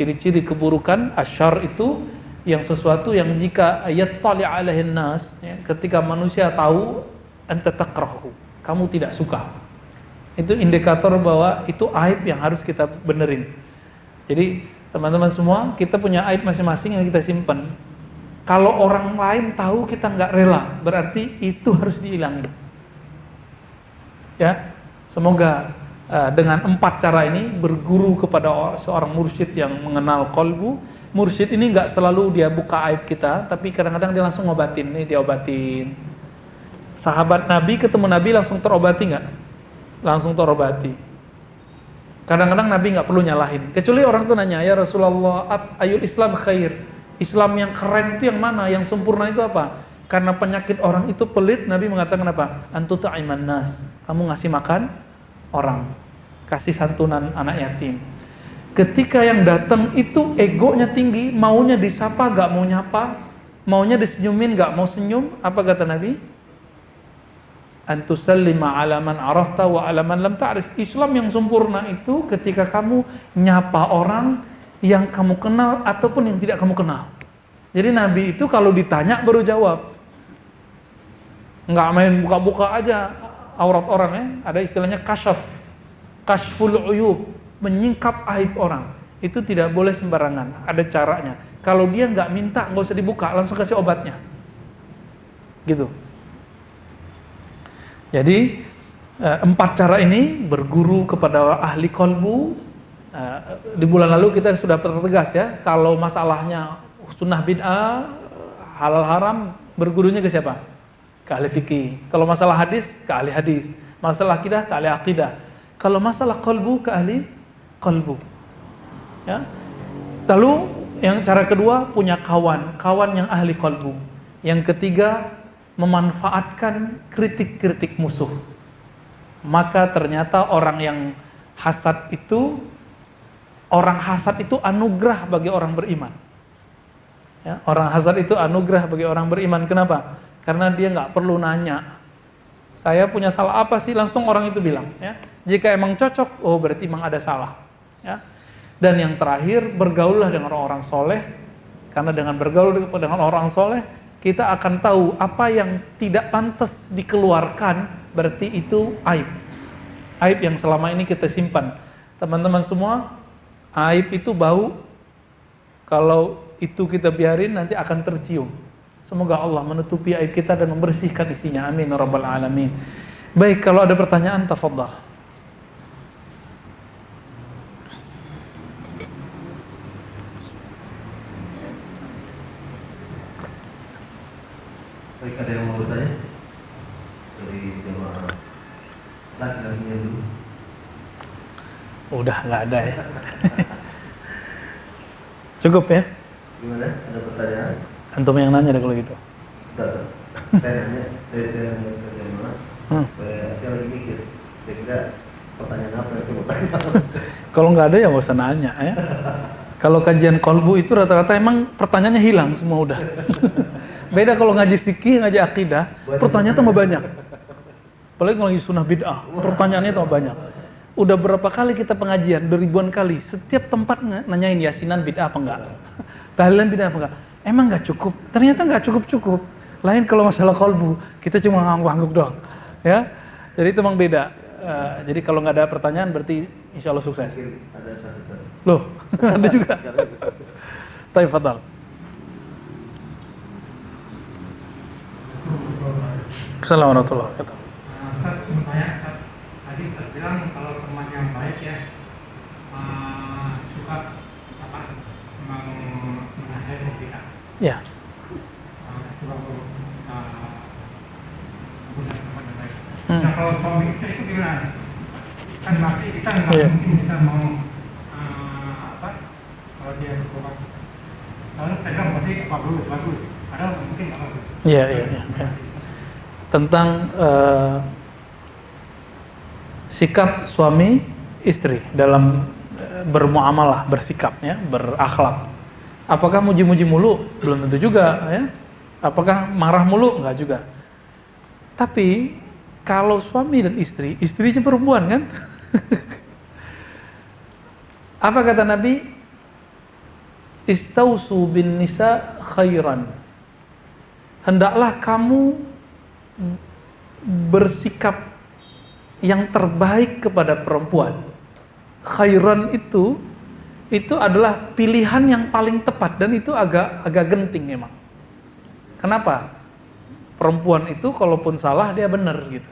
ciri-ciri keburukan asyar itu yang sesuatu yang jika yattali alaihin nas, ya, ketika manusia tahu, anta takrahu, kamu tidak suka. Itu indikator bahwa itu aib yang harus kita benerin. Jadi teman-teman semua, kita punya aib masing-masing yang kita simpan. Kalau orang lain tahu kita nggak rela, berarti itu harus dihilangin. Ya, semoga dengan 4 cara ini berguru kepada seorang mursyid yang mengenal qalbu. Mursyid ini nggak selalu dia buka aib kita, tapi kadang-kadang dia langsung ngobatin. Nih dia obatin. Sahabat Nabi ketemu Nabi langsung terobati nggak? Langsung terobati. Kadang-kadang Nabi nggak perlu nyalahin. Kecuali orang tuh nanya, ya Rasulullah, ayul Islam khair. Islam yang keren itu yang mana? Yang sempurna itu apa? Karena penyakit orang itu pelit, Nabi mengatakan apa? Antu ta'iman nas. Kamu ngasih makan orang, kasih santunan anak yatim. Ketika yang datang itu egonya tinggi, maunya disapa gak mau nyapa, maunya disenyumin gak mau senyum, apa kata Nabi? Antusallima ala man arafta wa ala man lam ta'rif. Islam yang sempurna itu ketika kamu nyapa orang yang kamu kenal ataupun yang tidak kamu kenal. Jadi Nabi itu kalau ditanya baru jawab, nggak main buka-buka aja aurat orang, ya. Ada istilahnya kashful uyub, menyingkap aib orang. Itu tidak boleh sembarangan, ada caranya. Kalau dia nggak minta, nggak usah dibuka, langsung kasih obatnya, gitu. Jadi 4 cara ini berguru kepada ahli qalbu. Di bulan lalu kita sudah pertegas, ya, kalau masalahnya sunnah bid'ah, halal haram, bergurunya ke siapa? Ke ahli fikih. Kalau masalah hadis, ke ahli hadis. Masalah akidah, ke ahli akidah. Kalau masalah qalbu, ke ahli qalbu. Ya. Lalu yang cara kedua, punya kawan yang ahli qalbu. Yang ketiga, memanfaatkan kritik-kritik musuh. Maka ternyata orang yang hasad itu, anugerah bagi orang beriman. Ya, orang hasad itu anugerah bagi orang beriman. Kenapa? Karena dia nggak perlu nanya, saya punya salah apa sih, langsung orang itu bilang. Ya. Jika emang cocok, oh berarti emang ada salah. Ya. Dan yang terakhir, bergaullah dengan orang-orang soleh. Karena dengan bergaul dengan orang soleh, kita akan tahu apa yang tidak pantas dikeluarkan, berarti itu aib. Aib yang selama ini kita simpan. Teman-teman semua, aib itu bau. Kalau itu kita biarin, nanti akan tercium. Semoga Allah menutupi aib kita dan membersihkan isinya. Amin ya rabbal alamin. Baik, kalau ada pertanyaan, tafadhal. Baik, ada yang mau bertanya? Dari jemaah laki-lakinya dulu. Udah nggak ada, ya. Cukup, ya. Gimana? Ada pertanyaan? Antum yang nanya deh kalau gitu. Sudah. Saya nanya ke jemaah. Saya lagi mikir. Kira-kira pertanyaan apa yang saya mau tanya? Kalau nggak ada ya nggak usah nanya, ya. Kalau kajian qalbu itu rata-rata emang pertanyaannya hilang semua udah. Beda kalau ngaji fikih, ngaji akidah, pertanyaan tambah banyak. Apalagi kalau ngaji sunnah bid'ah, pertanyaannya tambah banyak. Udah berapa kali kita pengajian, ribuan kali, setiap tempat nanyain yasinan bid'ah apa enggak, tahlilan bid'ah apa enggak. Emang nggak cukup? Ternyata nggak cukup. Lain kalau masalah qalbu, kita cuma ngangguk-ngangguk doang, ya. Jadi itu memang beda. Jadi kalau nggak ada pertanyaan berarti insya Allah sukses. Ada satu. Loh, ada juga. Taib fadal. Assalamualaikum warahmatullahi wabarakatuh. Saya mau tanya, tadi saya bilang kalau teman yang baik ya suka menasihati kita. Ya. Suka menggunakan teman yang baik. Nah kalau suami istri itu gimana? Kan masih kita nggak mungkin kita mau kalau dia berkorban. Lalu pegang pasti bagus. Padahal mungkin nggak bagus. Iya. Tentang sikap suami istri dalam bermuamalah, bersikap, ya, berakhlak. Apakah muji-muji mulu? Belum tentu juga, ya. Apakah marah mulu? Enggak juga. Tapi kalau suami dan istri, istrinya perempuan kan? Apa kata Nabi? istausu bin nisa khairan. Hendaklah kamu bersikap yang terbaik kepada perempuan. Khairan itu adalah pilihan yang paling tepat, dan itu agak genting memang. Kenapa? Perempuan itu kalaupun salah dia benar gitu.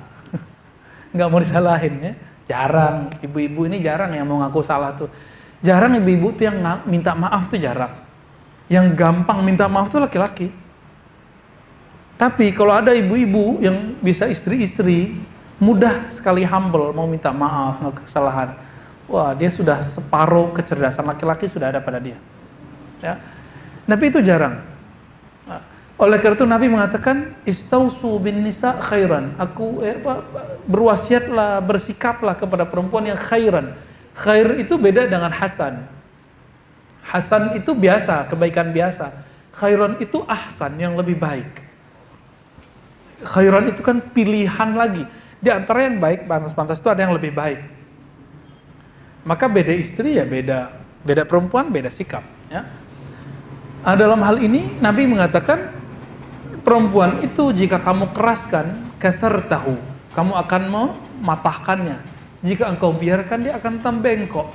Nggak mau disalahin ya. Jarang ibu-ibu ini jarang yang mau ngaku salah tuh. Jarang ibu-ibu tuh yang minta maaf tuh jarang. Yang gampang minta maaf tuh laki-laki. Tapi kalau ada ibu-ibu yang bisa istri-istri mudah sekali humble, mau minta maaf, mau kesalahan. Wah, dia sudah separuh kecerdasan laki-laki sudah ada pada dia. Ya. Tapi itu jarang. Nah, oleh karena itu Nabi mengatakan istausu bin nisa khairan. Berwasiatlah, bersikaplah kepada perempuan yang khairan. Khair itu beda dengan hasan. Hasan itu biasa, kebaikan biasa. Khairan itu ahsan, yang lebih baik. Khairan itu kan pilihan lagi. Di antara yang baik, pantas-pantas itu ada yang lebih baik. Maka beda istri ya beda perempuan, beda sikap. Ya. Nah, dalam hal ini Nabi mengatakan perempuan itu jika kamu keraskan, kasartahu, kamu akan mematahkannya. Jika engkau biarkan dia akan tambengkok.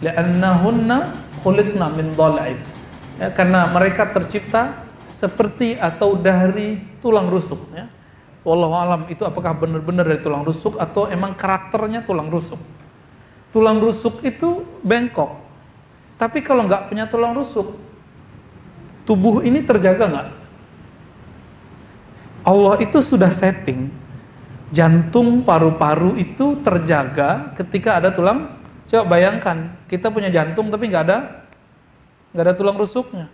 Li'annahunna khuliqna min dhala'ib. Ya, karena mereka tercipta seperti atau dari tulang rusuk. Ya. Wallahu alam itu apakah benar-benar dari tulang rusuk atau emang karakternya tulang rusuk. Tulang rusuk itu bengkok. Tapi kalau nggak punya tulang rusuk, tubuh ini terjaga nggak? Allah itu sudah setting jantung, paru-paru itu terjaga ketika ada tulang. Coba bayangkan kita punya jantung tapi nggak ada tulang rusuknya.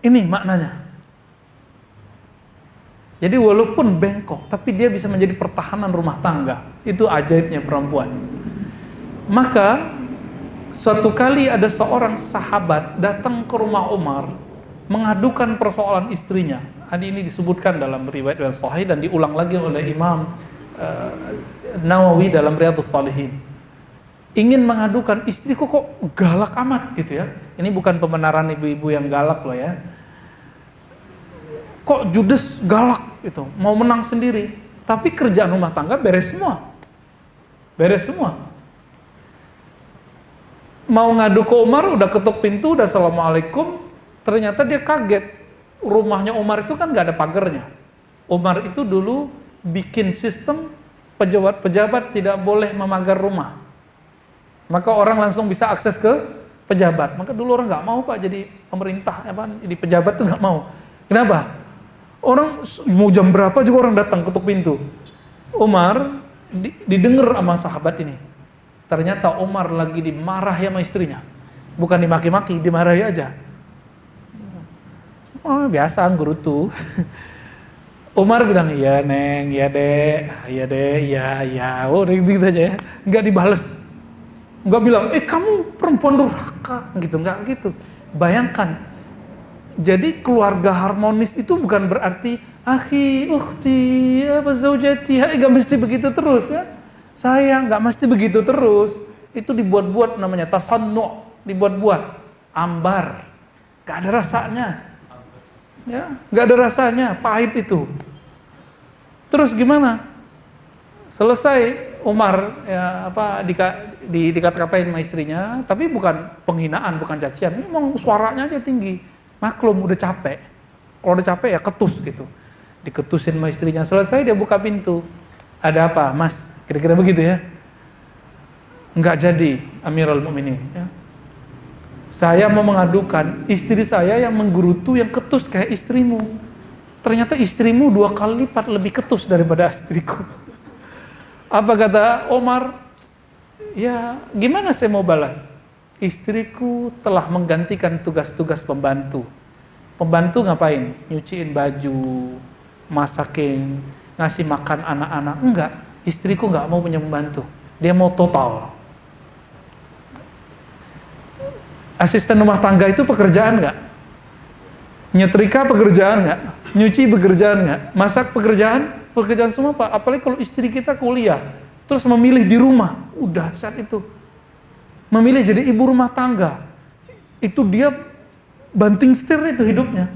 Ini maknanya. Jadi walaupun bengkok, tapi dia bisa menjadi pertahanan rumah tangga. Itu ajaibnya perempuan. Maka suatu kali ada seorang sahabat datang ke rumah Umar mengadukan persoalan istrinya. Hadis ini disebutkan dalam riwayat yang sahih dan diulang lagi oleh Imam Nawawi dalam Riyadhus Shalihin. Ingin mengadukan istriku kok galak amat gitu ya. Ini bukan pembenaran ibu-ibu yang galak loh ya. Kok judes galak gitu, mau menang sendiri. Tapi kerjaan rumah tangga beres semua. Beres semua. Mau ngadu ke Umar, udah ketuk pintu, udah assalamualaikum. Ternyata dia kaget. Rumahnya Umar itu kan gak ada pagarnya. Umar itu dulu bikin sistem pejabat-pejabat tidak boleh memagar rumah. Maka orang langsung bisa akses ke pejabat. Maka dulu orang gak mau Pak jadi pemerintah, jadi pejabat tuh gak mau. Kenapa? Orang mau jam berapa juga orang datang ketuk pintu. Umar didengar sama sahabat ini. Ternyata Umar lagi dimarahi sama istrinya. Bukan dimaki-maki, dimarahi aja. Oh, biasa gerutu. Umar bilang, iya neng, iya dek, iya. Oh, gitu aja ya. Nggak dibales. Nggak bilang, kamu perempuan durhaka. Gitu, nggak gitu. Bayangkan. Jadi keluarga harmonis itu bukan berarti akhi, ukhti, zaujati, nggak mesti begitu terus ya. Sayang, nggak mesti begitu terus. Itu dibuat-buat namanya tasannu, dibuat-buat, ambar, nggak ada rasanya, ya, nggak ada rasanya, pahit itu. Terus gimana? Selesai Umar ya dikata-katain sama istrinya, tapi bukan penghinaan, bukan cacian. Ini memang suaranya aja tinggi. Maklum udah capek. Kalau udah capek ya ketus gitu. Diketusin sama istrinya. Selesai dia buka pintu. Ada apa, Mas? Kira-kira begitu ya. Enggak jadi Amirul Mukminin ya. Saya mau mengadukan istri saya yang menggerutu, yang ketus kayak istrimu. Ternyata istrimu 2 kali lipat lebih ketus daripada istriku. Apa kata Omar? Ya, gimana saya mau balas? Istriku telah menggantikan tugas-tugas pembantu. Pembantu ngapain? Nyuciin baju, masakin, ngasih makan anak-anak. Enggak, istriku enggak mau punya pembantu. Dia mau total. Asisten rumah tangga itu pekerjaan enggak? Nyetrika pekerjaan enggak? Nyuci pekerjaan enggak? Masak pekerjaan? Pekerjaan semua Pak. Apalagi kalau istri kita kuliah, terus memilih di rumah. Udah saat itu. Memilih jadi ibu rumah tangga. Itu dia banting setir itu hidupnya.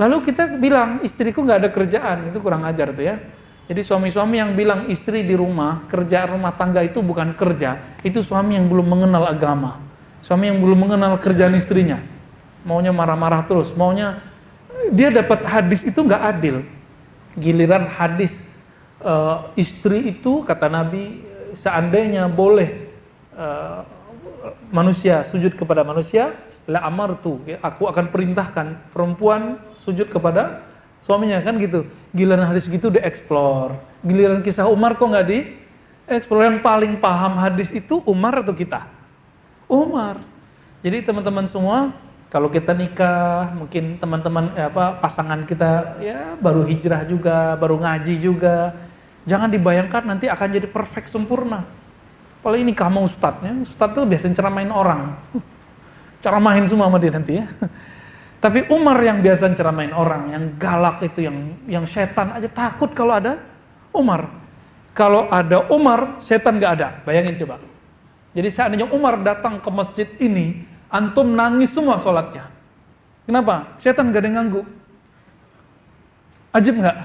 Lalu kita bilang istriku nggak ada kerjaan, itu kurang ajar tuh ya. Jadi suami-suami yang bilang istri di rumah, kerjaan rumah tangga itu bukan kerja, itu suami yang belum mengenal agama, suami yang belum mengenal kerjaan istrinya, maunya marah-marah terus, maunya dia dapat hadis itu nggak adil. Giliran hadis istri itu kata Nabi, seandainya boleh manusia sujud kepada manusia, la amartu, ya, aku akan perintahkan perempuan sujud kepada suaminya, kan gitu. Giliran hadis gitu dieksplor. Giliran kisah Umar kok nggak dieksplor. Yang paling paham hadis itu Umar atau kita? Umar. Jadi teman-teman semua, kalau kita nikah, mungkin teman-teman pasangan kita ya baru hijrah juga, baru ngaji juga, jangan dibayangkan nanti akan jadi perfect sempurna. Kalau ini kamu ustadznya, ustadz tuh biasanya ceramain orang. Ceramain semua sama dia nanti ya. Tapi Umar yang biasa ceramain orang, yang galak itu, yang setan aja takut kalau ada Umar. Kalau ada Umar, setan gak ada. Bayangin coba. Jadi seandainya Umar datang ke masjid ini, antum nangis semua sholatnya. Kenapa? Setan gak ada yang ganggu. Ajib gak?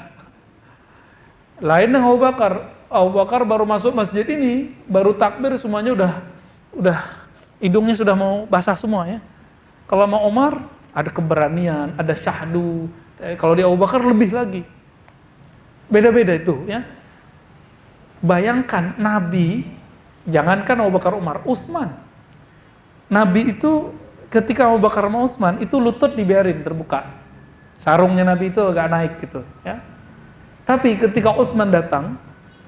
Lain dengan Abu Bakar. Abu Bakar baru masuk masjid ini, baru takbir semuanya udah hidungnya sudah mau basah semua ya. Kalau mau Umar, ada keberanian, ada syahdu. Kalau di Abu Bakar lebih lagi. Beda-beda itu ya. Bayangkan Nabi, jangankan Abu Bakar, Umar, Utsman. Nabi itu ketika Abu Bakar sama Utsman itu lutut dibiarin terbuka. Sarungnya Nabi itu agak naik gitu ya. Tapi ketika Utsman datang,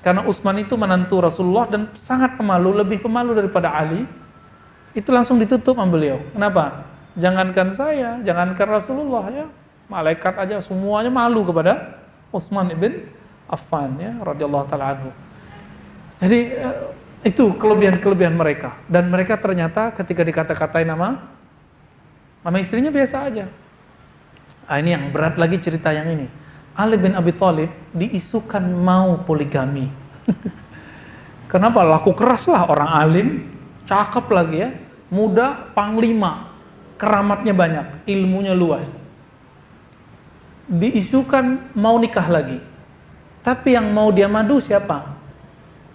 karena Utsman itu menantu Rasulullah dan sangat pemalu, lebih pemalu daripada Ali, itu langsung ditutup sama beliau. Kenapa? Jangankan saya, jangankan Rasulullah ya, malaikat aja semuanya malu kepada Utsman ibn Affan ya, radhiyallahu taala anhu. Jadi itu kelebihan-kelebihan mereka, dan mereka ternyata ketika dikata-katain nama istrinya biasa aja. Ini yang berat lagi cerita yang ini. Ali bin Abi Thalib diisukan mau poligami. Kenapa? Laku keras lah, orang alim, cakep lagi ya, muda, panglima, keramatnya banyak, ilmunya luas. Diisukan mau nikah lagi. Tapi yang mau dia madu siapa?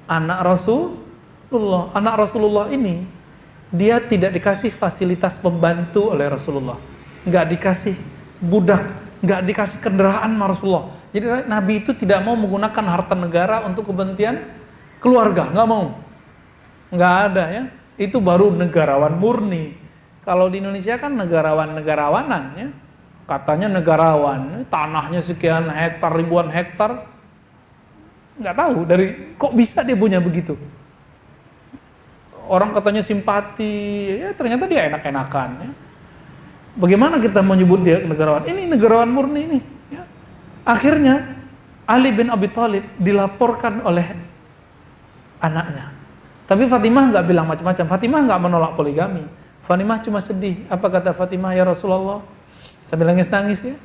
Anak Rasulullah. Anak Rasulullah ini, dia tidak dikasih fasilitas pembantu oleh Rasulullah, nggak dikasih budak, nggak dikasih kendaraan sama Rasulullah. Jadi Nabi itu tidak mau menggunakan harta negara untuk kepentingan keluarga, nggak mau, nggak ada ya. Itu baru negarawan murni. Kalau di Indonesia kan negarawanan ya, katanya negarawan, tanahnya sekian hektar, ribuan hektar, nggak tahu dari kok bisa dia punya begitu. Orang katanya simpati, ya ternyata dia enak-enakan ya. Bagaimana kita menyebut dia negarawan? Ini negarawan murni ini. Ya. Akhirnya Ali bin Abi Thalib dilaporkan oleh anaknya. Tapi Fatimah nggak bilang macam-macam. Fatimah nggak menolak poligami. Fatimah cuma sedih. Apa kata Fatimah? Ya Rasulullah, sambil nangis-nangis ya,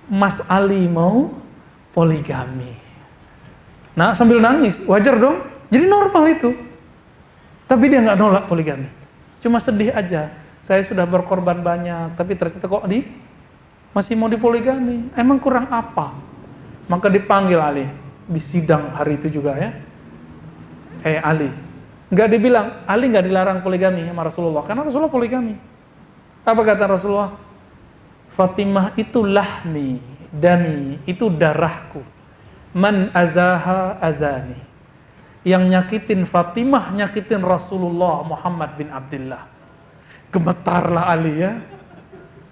Mas Ali mau poligami. Nah sambil nangis, wajar dong. Jadi normal itu. Tapi dia nggak nolak poligami. Cuma sedih aja. Saya sudah berkorban banyak, tapi ternyata kok masih mau dipoligami. Emang kurang apa? Maka dipanggil Ali di sidang hari itu juga ya. Ali, nggak dibilang Ali nggak dilarang poligami sama Rasulullah, karena Rasulullah poligami. Apa kata Rasulullah? Fatimah itu lahmi, dami, itu darahku. Man azaha azani. Yang nyakitin Fatimah nyakitin Rasulullah Muhammad bin Abdullah. Gemetarlah Ali ya.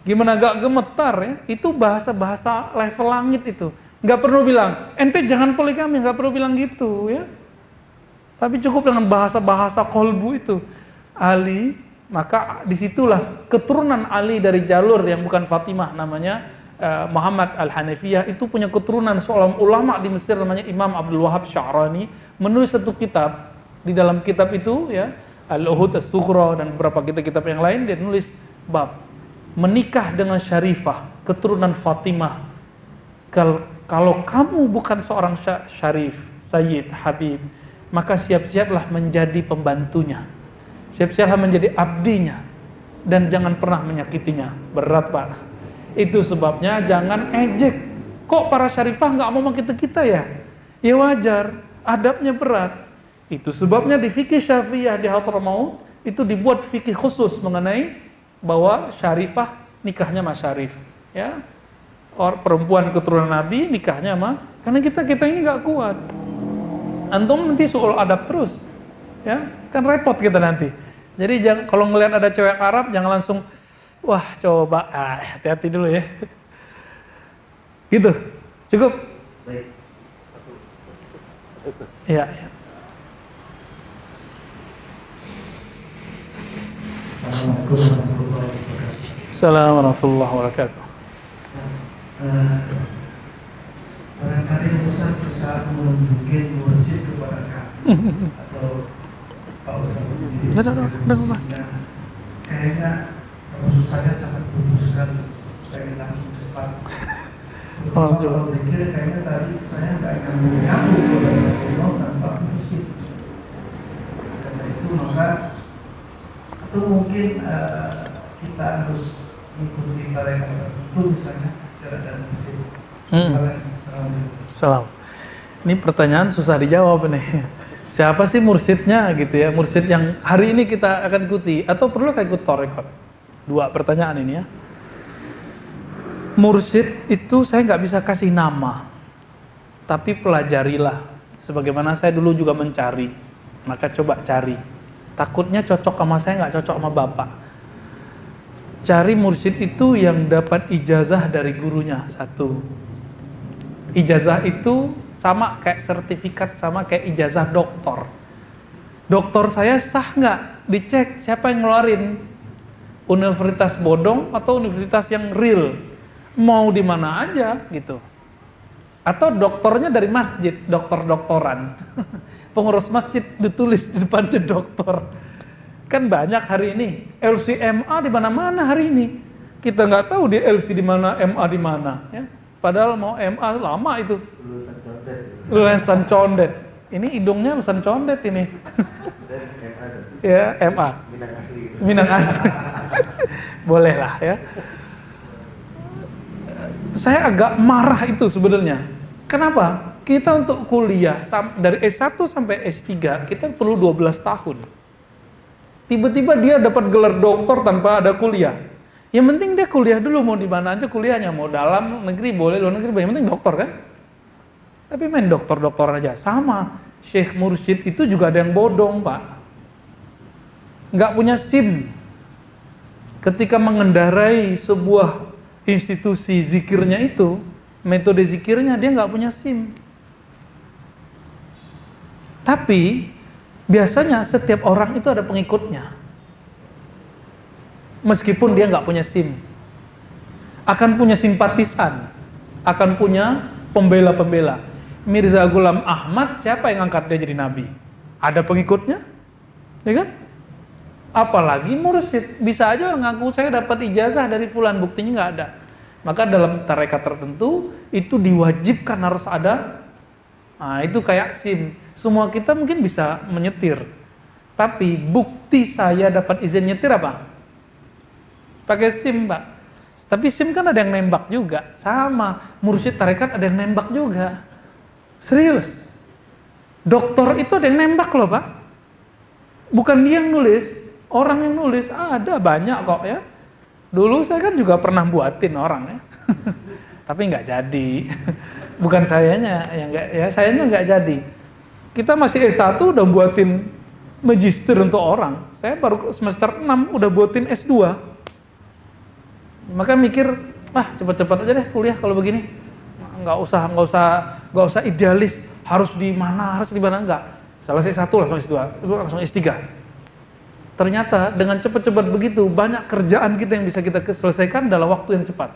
Gimana gak gemetar ya? Itu bahasa-bahasa level langit itu. Gak perlu bilang, ente jangan poligami, gak perlu bilang gitu ya. Tapi cukup dengan bahasa-bahasa kolbu itu. Ali, maka disitulah keturunan Ali dari jalur yang bukan Fatimah, namanya Muhammad Al-Hanafiyah, itu punya keturunan seorang ulama di Mesir namanya Imam Abdul Wahab Sya'rani, menulis satu kitab. Di dalam kitab itu ya, Al-Uhud As-Sughra dan beberapa kitab-kitab yang lain, dia nulis bab menikah dengan Syarifah, keturunan Fatimah. Kalau kamu bukan seorang Syarif, Sayyid, Habib, maka siap-siaplah menjadi pembantunya, siap-siaplah menjadi abdinya. dan jangan pernah menyakitinya. Berat Pak. Itu sebabnya jangan ejek. Kok para syarifah nggak mau menyakiti kita ya? Ya wajar, adabnya berat. Itu sebabnya di fikih Syafi'iyah di Hadramaut itu dibuat fikih khusus mengenai bahwa syarifah nikahnya sama syarif, ya. Perempuan keturunan Nabi nikahnya sama, karena kita ini nggak kuat. Antum nanti soal adab terus, ya, kan repot kita nanti. Jadi jangan, kalau ngelihat ada cewek Arab jangan langsung, wah coba, hati-hati dulu ya. Gitu, cukup. Baik. Iya. Assalamualaikum warahmatullahi wabarakatuh. Barangkali Ustaz bisa menunjukkan mursyid kepada kami atau Pak Ustaz sendiri. Kayaknya maksud saya sangat memutuskan pengen langsung cepat. Kalau dikira kayaknya tadi saya nggak nyambung tanpa mursyid. Karena itu maka itu mungkin kita harus mengikuti mereka tertentu misalnya cara dan mursyid. Salam. Ini pertanyaan susah dijawab nih. Siapa sih mursyidnya gitu ya? Mursyid yang hari ini kita akan ikuti atau perlu ikut tarekat? Dua pertanyaan ini ya. Mursyid itu saya nggak bisa kasih nama, tapi pelajarilah. Sebagaimana saya dulu juga mencari, maka coba cari. Takutnya cocok sama saya nggak cocok sama bapak. Cari mursyid itu yang dapat ijazah dari gurunya satu. Ijazah itu sama kayak sertifikat, sama kayak ijazah doktor. Doktor saya sah nggak? Dicek siapa yang ngeluarin. Universitas bodong atau universitas yang real. Mau di mana aja gitu. Atau doktornya dari masjid, doktor-doktoran. Pengurus masjid ditulis di depannya doktor. Kan banyak hari ini. LCMA di mana-mana hari ini. Kita nggak tahu di LC di mana, MA di mana ya. Padahal mau MA lama itu. Lulusan condet. Ini hidungnya lulusan condet ini. Ya, MA. Minang asli. Boleh lah ya. Saya agak marah itu sebenarnya. Kenapa? Kita untuk kuliah dari S1 sampai S3 kita perlu 12 tahun. Tiba-tiba dia dapat gelar doktor tanpa ada kuliah. Yang penting dia kuliah dulu, mau di mana aja kuliahnya, mau dalam negeri boleh, luar negeri boleh, yang penting doktor kan. Tapi main doktor-doktor aja sama. Syekh mursyid itu juga ada yang bodong Pak, nggak punya SIM. Ketika mengendarai sebuah institusi zikirnya itu, metode zikirnya dia nggak punya SIM. Tapi biasanya setiap orang itu ada pengikutnya. Meskipun dia nggak punya SIM, akan punya simpatisan, akan punya pembela-pembela. Mirza Ghulam Ahmad, siapa yang angkat dia jadi nabi? Ada pengikutnya, ya kan? Apalagi mursyid, bisa aja ngaku saya dapat ijazah dari fulan, buktinya nggak ada. Maka dalam tarekat tertentu itu diwajibkan harus ada. Nah, itu kayak SIM. Semua kita mungkin bisa menyetir, tapi bukti saya dapat izin nyetir apa? Pakai SIM Pak. Tapi SIM kan ada yang nembak juga. Sama, mursyid tarekat ada yang nembak juga. Serius. Doktor itu ada yang nembak loh Pak. Bukan dia yang nulis, orang yang nulis. Ada banyak kok ya. Dulu saya kan juga pernah buatin orang ya. Tapi nggak jadi. Bukan sayanya yang nggak, ya sayanya nggak jadi. Kita masih S1 udah buatin magister untuk orang. Saya baru semester 6 udah buatin S2. Maka mikir, cepet-cepet aja deh kuliah kalau begini. Nggak usah idealis, harus di mana enggak. Selesai S1 langsung S2, langsung S3. Ternyata dengan cepat-cepat begitu banyak kerjaan kita yang bisa kita selesaikan dalam waktu yang cepat.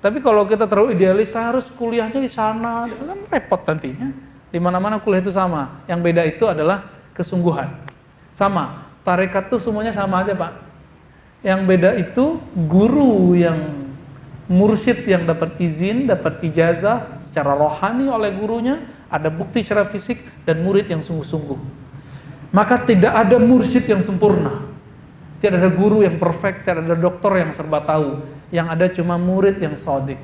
Tapi kalau kita terlalu idealis, harus kuliahnya di sana, kan repot nantinya. Di mana-mana kuliah itu sama. Yang beda itu adalah kesungguhan. Sama, tarekat itu semuanya sama aja Pak. Yang beda itu guru yang mursyid yang dapat izin, dapat ijazah secara rohani oleh gurunya, ada bukti secara fisik, dan murid yang sungguh-sungguh. Maka tidak ada mursyid yang sempurna. Tidak ada guru yang perfect, tidak ada dokter yang serba tahu. Yang ada cuma murid yang shadiq.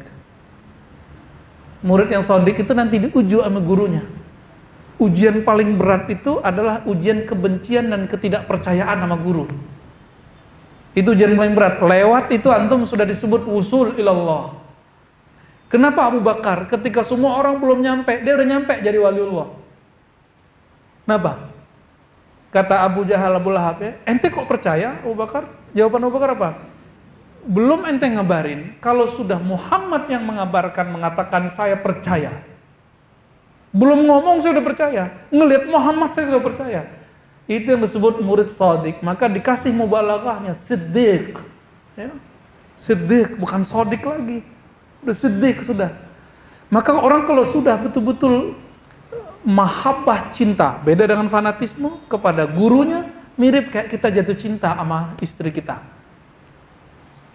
Murid yang shadiq itu nanti diuji sama gurunya. Ujian paling berat itu adalah ujian kebencian dan ketidakpercayaan sama guru. Itu ujian paling berat. Lewat itu antum sudah disebut wusul ilallah. Kenapa Abu Bakar ketika semua orang belum nyampe, dia udah nyampe jadi waliullah? Kenapa? Kata Abu Jahal, Abu Lahab, ya, ente kok percaya Abu Bakar? Jawaban Abu Bakar apa? Belum ente ngabarin, kalau sudah Muhammad yang mengabarkan, mengatakan saya percaya. Belum ngomong saya udah percaya. Ngelihat Muhammad saya sudah percaya. Itu yang disebut murid shadiq. Maka dikasih mubalaghahnya siddiq. Ya. Siddiq, bukan shadiq lagi. Udah siddiq sudah. Maka orang kalau sudah betul-betul mahabbah cinta, beda dengan fanatisme kepada gurunya, mirip kayak kita jatuh cinta sama istri kita.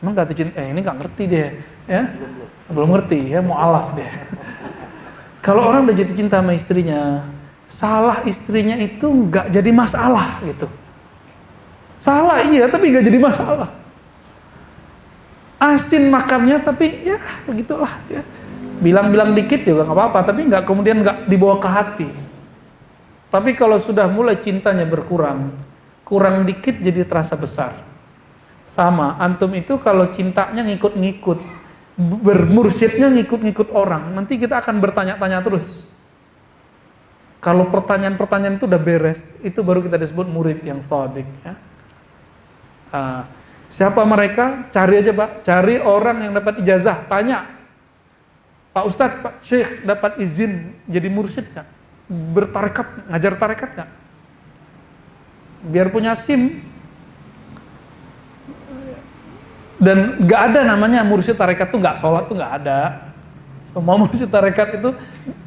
Emang jatuh cinta? Ini nggak ngerti deh, ya? Belum ngerti, ya, mu'alaf deh. Kalau orang udah jatuh cinta sama istrinya, salah istrinya itu nggak jadi masalah gitu. Salah iya, tapi nggak jadi masalah. Asin makannya, tapi ya begitulah, ya. Bilang-bilang dikit juga nggak apa-apa, tapi nggak kemudian nggak dibawa ke hati. Tapi kalau sudah mulai cintanya berkurang, kurang dikit jadi terasa besar. Sama, antum itu kalau cintanya ngikut-ngikut, bermursyidnya ngikut-ngikut orang, nanti kita akan bertanya-tanya terus. Kalau pertanyaan-pertanyaan itu udah beres, itu baru kita disebut murid yang shadiq. Ya. Siapa mereka? Cari aja Pak, cari orang yang dapat ijazah, tanya. Pak Ustadz, Pak Syekh dapat izin jadi mursyid nggak? Bertarekat, ngajar tarekat nggak? Biar punya SIM. Dan nggak ada namanya mursyid tarekat tuh nggak sholat tuh nggak ada. Semua mursyid tarekat itu,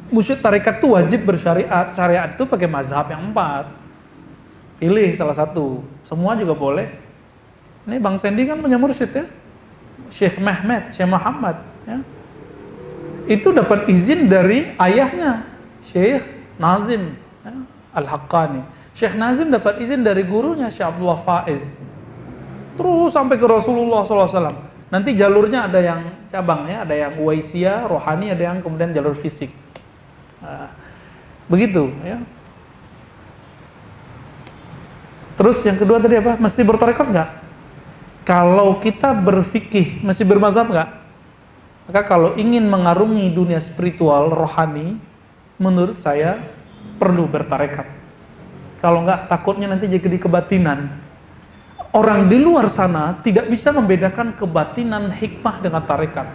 mursyid tarekat tuh wajib bersyariat. Syariat itu pakai mazhab yang 4. Pilih salah satu. Semua juga boleh. Ini Bang Sandy kan punya mursyid ya, Syekh Mehmet, Syekh Muhammad. Ya. Itu dapat izin dari ayahnya, Syekh Nazim ya, Al-Haqqani. Syekh Nazim dapat izin dari gurunya, Syekh Abdullah Faiz. Terus sampai ke Rasulullah SAW. Nanti jalurnya ada yang cabangnya, ada yang Uwaisiyah, rohani, ada yang kemudian jalur fisik. Nah, begitu ya. Terus yang kedua tadi apa? Mesti bertarekat nggak? Kalau kita berfikih, mesti bermazhab nggak? Maka kalau ingin mengarungi dunia spiritual, rohani, menurut saya perlu bertarekat. Kalau nggak, takutnya nanti jadi kebatinan. Orang di luar sana tidak bisa membedakan kebatinan hikmah dengan tarekat.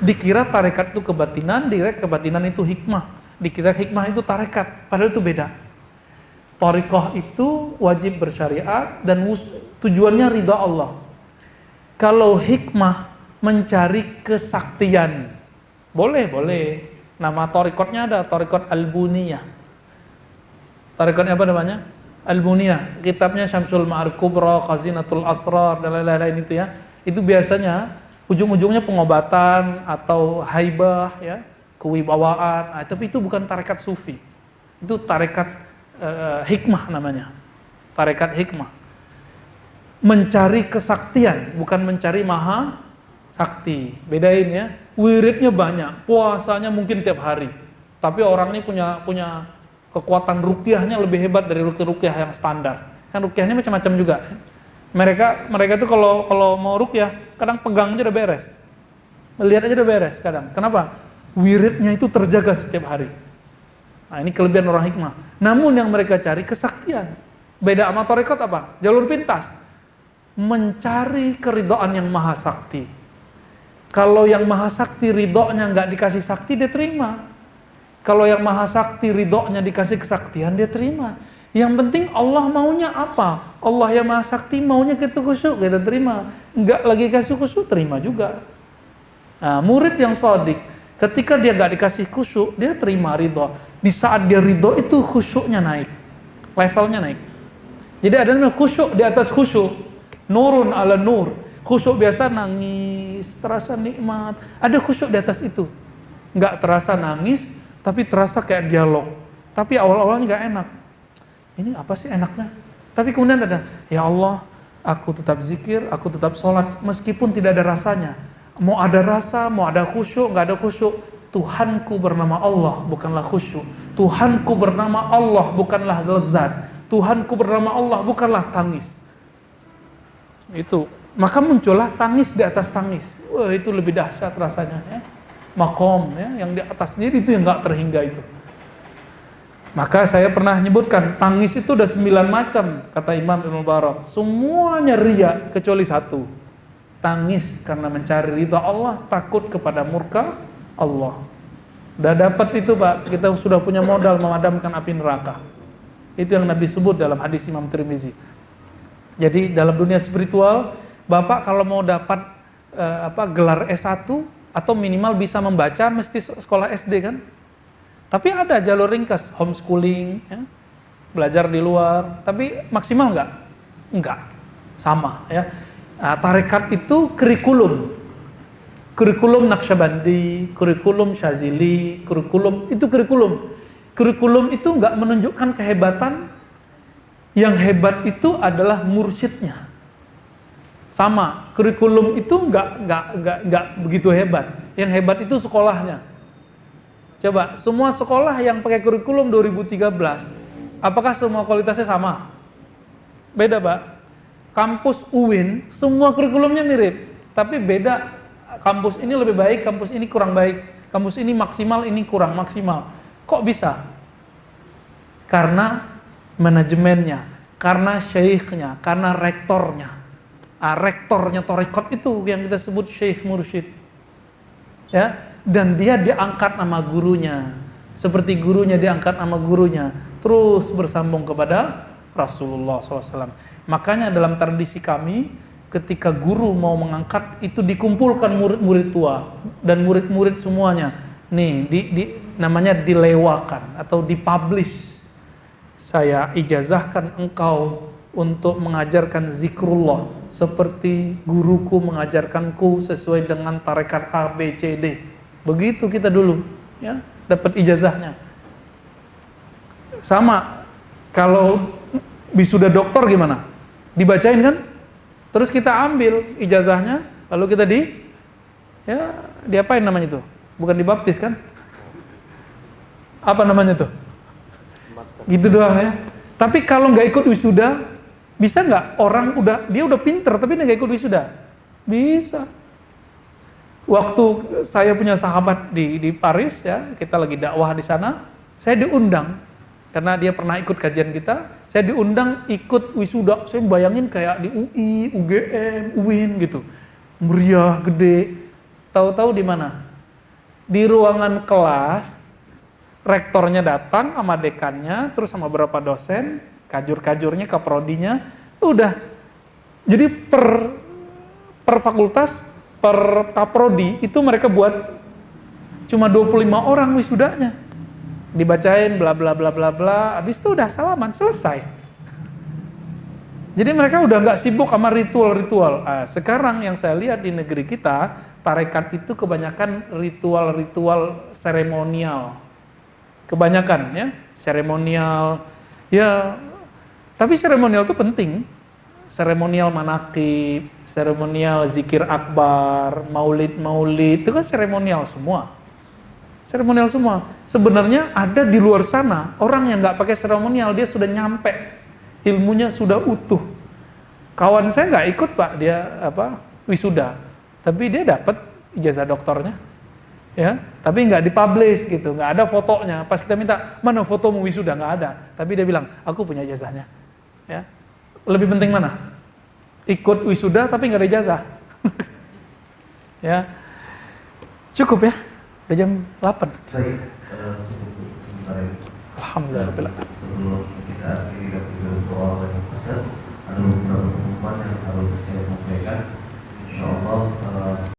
Dikira tarekat itu kebatinan, dikira kebatinan itu hikmah. Dikira hikmah itu tarekat, padahal itu beda. Thariqah itu wajib bersyariat dan tujuannya ridha Allah. Kalau hikmah mencari kesaktian, boleh. Nama thariqatnya ada, thariqat Al-Buniyah. Thariqatnya apa namanya? Al-Buniyah. Kitabnya Syamsul Ma'arif Kubra, Khazinatul Asrar, dan lain-lain itu ya. Itu biasanya ujung-ujungnya pengobatan atau haibah ya, kewibawaan. Tapi itu bukan tarekat sufi. Itu tarekat hikmah namanya. Tarekat hikmah. Mencari kesaktian, bukan mencari maha sakti. Bedain ya. Wiridnya banyak, puasanya mungkin tiap hari. Tapi orang ini punya kekuatan ruqyahnya lebih hebat dari ruqyah yang standar. Kan ruqyahnya macam-macam juga. Mereka tuh kalau mau ruqyah, kadang pegang aja udah beres. Melihat aja udah beres kadang. Kenapa? Wiridnya itu terjaga setiap hari. Nah, ini kelebihan orang hikmah. Namun yang mereka cari kesaktian. Beda sama tarekat apa? Jalur pintas. Mencari keridhaan yang maha sakti. Kalau yang maha sakti ridhonya nggak dikasih sakti, dia terima. Kalau yang maha sakti ridhonya dikasih kesaktian, dia terima. Yang penting Allah maunya apa? Allah yang maha sakti maunya kita khusyuk, kita terima. Nggak lagi kasih khusyuk, terima juga. Nah, murid yang shadiq, ketika dia nggak dikasih khusyuk, dia terima ridho. Di saat dia ridho itu khusyuknya naik, levelnya naik. Jadi ada namanya khusyuk di atas khusyuk. Nurun ala nur. Khusyuk biasa nangis, terasa nikmat. Ada khusyuk di atas itu. Nggak terasa nangis, tapi terasa kayak dialog. Tapi awal-awalnya nggak enak. Ini apa sih enaknya? Tapi kemudian ada, ya Allah, aku tetap zikir, aku tetap sholat, meskipun tidak ada rasanya. Mau ada rasa, mau ada khusyuk, nggak ada khusyuk, Tuhanku bernama Allah, bukanlah khusyuk. Tuhanku bernama Allah, bukanlah lezat. Tuhanku bernama Allah, bukanlah tangis. Itu, maka muncullah tangis di atas tangis. Wah, itu lebih dahsyat rasanya, ya. Makom, ya, yang di atas sendiri itu yang nggak terhingga itu. Maka saya pernah menyebutkan tangis itu ada 9 macam, kata Imam Ibnu Mubarak. Semuanya riya kecuali satu. Tangis karena mencari ridha Allah, takut kepada murka Allah. Udah dapat itu, Pak. Kita sudah punya modal memadamkan api neraka. Itu yang Nabi sebut dalam hadis Imam Tirmizi. Jadi dalam dunia spiritual, Bapak kalau mau dapat gelar S1 atau minimal bisa membaca mesti sekolah SD kan? Tapi ada jalur ringkas, homeschooling, ya, belajar di luar. Tapi maksimal nggak? Nggak, sama. Ya. Nah, tarekat itu kurikulum Naqsyabandi, kurikulum Syazili, kurikulum itu kurikulum. Kurikulum itu nggak menunjukkan kehebatan. Yang hebat itu adalah mursyidnya. Sama, kurikulum itu nggak begitu hebat. Yang hebat itu sekolahnya. Coba, semua sekolah yang pakai kurikulum 2013, apakah semua kualitasnya sama? Beda, Pak. Kampus UIN, semua kurikulumnya mirip, tapi beda. Kampus ini lebih baik, kampus ini kurang baik. Kampus ini maksimal, ini kurang maksimal. Kok bisa? Karena manajemennya, karena syekhnya, karena rektornya. Rektornya tarekat itu yang kita sebut syekh mursyid. Ya. Dan dia diangkat nama gurunya, seperti gurunya diangkat nama gurunya, terus bersambung kepada Rasulullah SAW. Makanya dalam tradisi kami, ketika guru mau mengangkat, itu dikumpulkan murid-murid tua dan murid-murid semuanya. Nih, namanya dilewakan atau dipublish. Saya ijazahkan engkau untuk mengajarkan zikrullah seperti guruku mengajarkanku sesuai dengan tarekat A, B, C, D. Begitu kita dulu, ya, dapat ijazahnya. Sama, kalau wisuda doktor gimana? Dibacain kan? Terus kita ambil ijazahnya, lalu kita diapain namanya itu? Bukan dibaptis kan? Apa namanya tuh? Gitu doang ya. Tapi kalau nggak ikut wisuda, bisa nggak orang dia udah pinter tapi nggak ikut wisuda? Bisa. Waktu saya punya sahabat di Paris, ya, kita lagi dakwah di sana, saya diundang karena dia pernah ikut kajian kita. Saya diundang ikut wisuda. Saya bayangin kayak di UI, UGM, UIN gitu, meriah, gede. Tahu-tahu di mana? Di ruangan kelas, rektornya datang sama dekannya, terus sama beberapa dosen, kajur-kajurnya, kaprodinya, udah. Jadi per fakultas, per kaprodi itu mereka buat cuma 25 orang wisudanya. Dibacain bla bla bla bla bla, habis itu udah salaman, selesai. Jadi mereka udah nggak sibuk sama ritual-ritual. Sekarang yang saya lihat di negeri kita, tarekat itu kebanyakan ritual-ritual seremonial. Kebanyakan ya, seremonial. Ya, tapi seremonial itu penting. Seremonial manaqib, seremonial zikir akbar, maulid, itu kan seremonial semua. Seremonial semua. Sebenarnya ada di luar sana orang yang nggak pakai seremonial, dia sudah nyampe, ilmunya sudah utuh. Kawan saya nggak ikut, Pak, dia wisuda, tapi dia dapat ijazah doktornya, ya. Tapi nggak dipublish gitu, nggak ada fotonya. Pas kita minta mana fotomu wisuda, nggak ada. Tapi dia bilang aku punya ijazahnya, ya. Lebih penting mana? Ikut wisuda tapi nggak ada ijazah. Ya. Cukup ya? Udah jam 8. Baik, sebentar ini. Alhamdulillah. Sebelum kita berdoa dan puasa, ada beberapa pengumuman yang harus saya sampaikan. Insyaallah